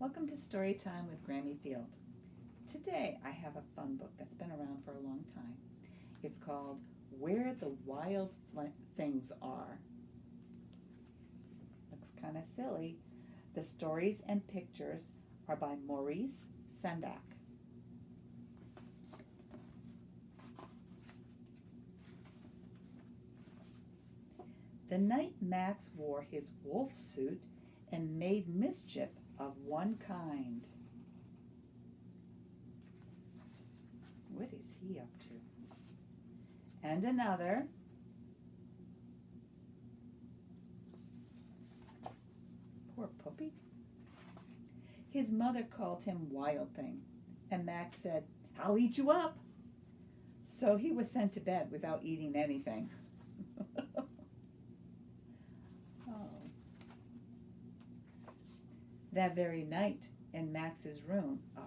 Welcome to Story Time with Grammy Field. Today I have a fun book that's been around for a long time. It's called Where the Wild Things Are. Looks kind of silly. The stories and pictures are by Maurice Sendak. The night Max wore his wolf suit and made mischief of one kind. What is he up to? And another. Poor puppy. His mother called him Wild Thing, and Max said, "I'll eat you up." So he was sent to bed without eating anything. That very night, in Max's room, a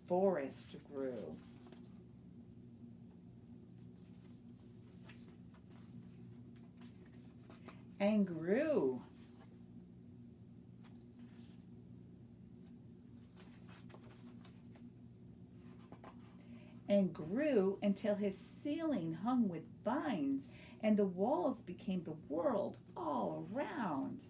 forest grew. And grew. And grew until his ceiling hung with vines, and the walls became the world all around.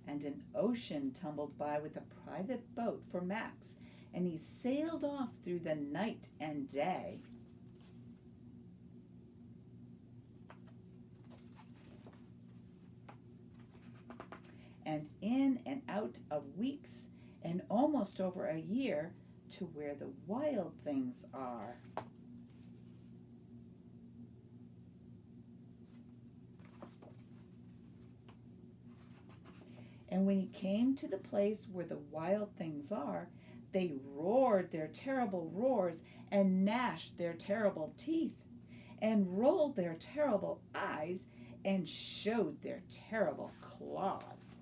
And an ocean tumbled by with a private boat for Max, and he sailed off through the night and day. And in and out of weeks, and almost over a year, to where the wild things are. And when he came to the place where the wild things are, they roared their terrible roars and gnashed their terrible teeth and rolled their terrible eyes and showed their terrible claws.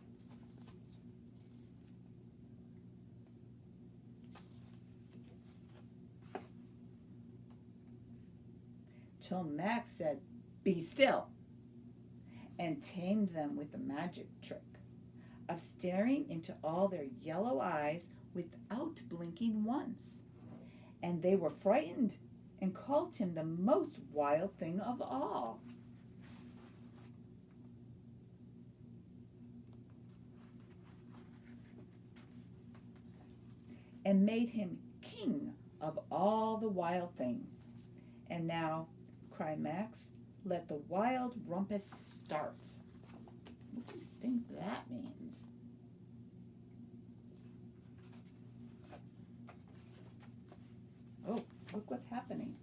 Till Max said, "Be still," and tamed them with the magic trick of staring into all their yellow eyes without blinking once. And they were frightened and called him the most wild thing of all. And made him king of all the wild things. And now, cried Max, let the wild rumpus start. What do you think that means? Oh, look what's happening.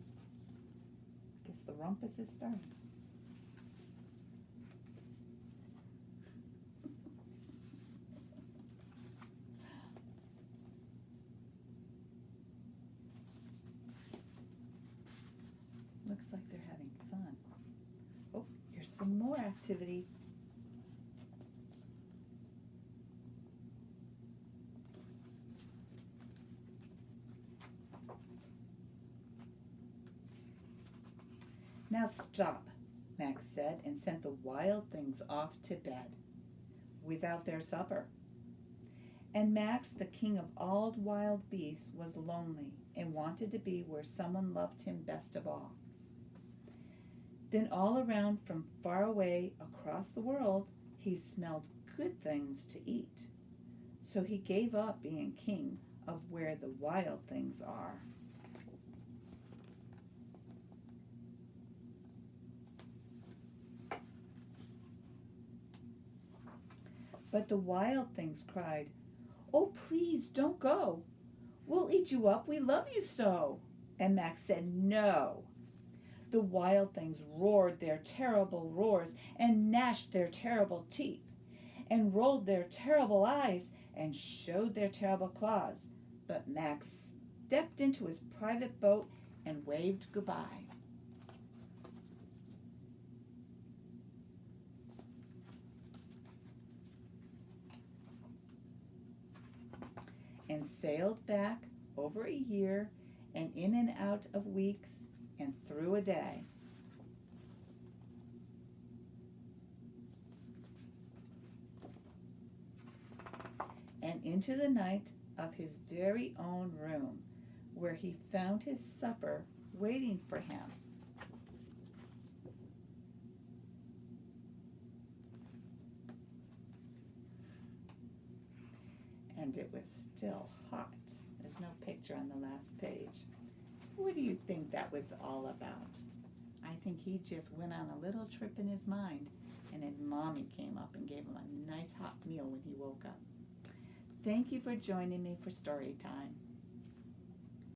I guess the rumpus is starting. Looks like they're having fun. Oh, here's some more activity. Now stop, Max said, and sent the wild things off to bed without their supper. And Max, the king of all wild beasts, was lonely and wanted to be where someone loved him best of all. Then all around from far away across the world, he smelled good things to eat. So he gave up being king of where the wild things are. But the wild things cried, "Oh, please don't go. We'll eat you up. We love you so." And Max said, "No." The wild things roared their terrible roars and gnashed their terrible teeth and rolled their terrible eyes and showed their terrible claws. But Max stepped into his private boat and waved goodbye. And sailed back over a year and in and out of weeks and through a day. and into the night of his very own room, where he found his supper waiting for him. And it was still hot. There's no picture on the last page. What do you think that was all about? I think he just went on a little trip in his mind, and his mommy came up and gave him a nice hot meal when he woke up. Thank you for joining me for story time.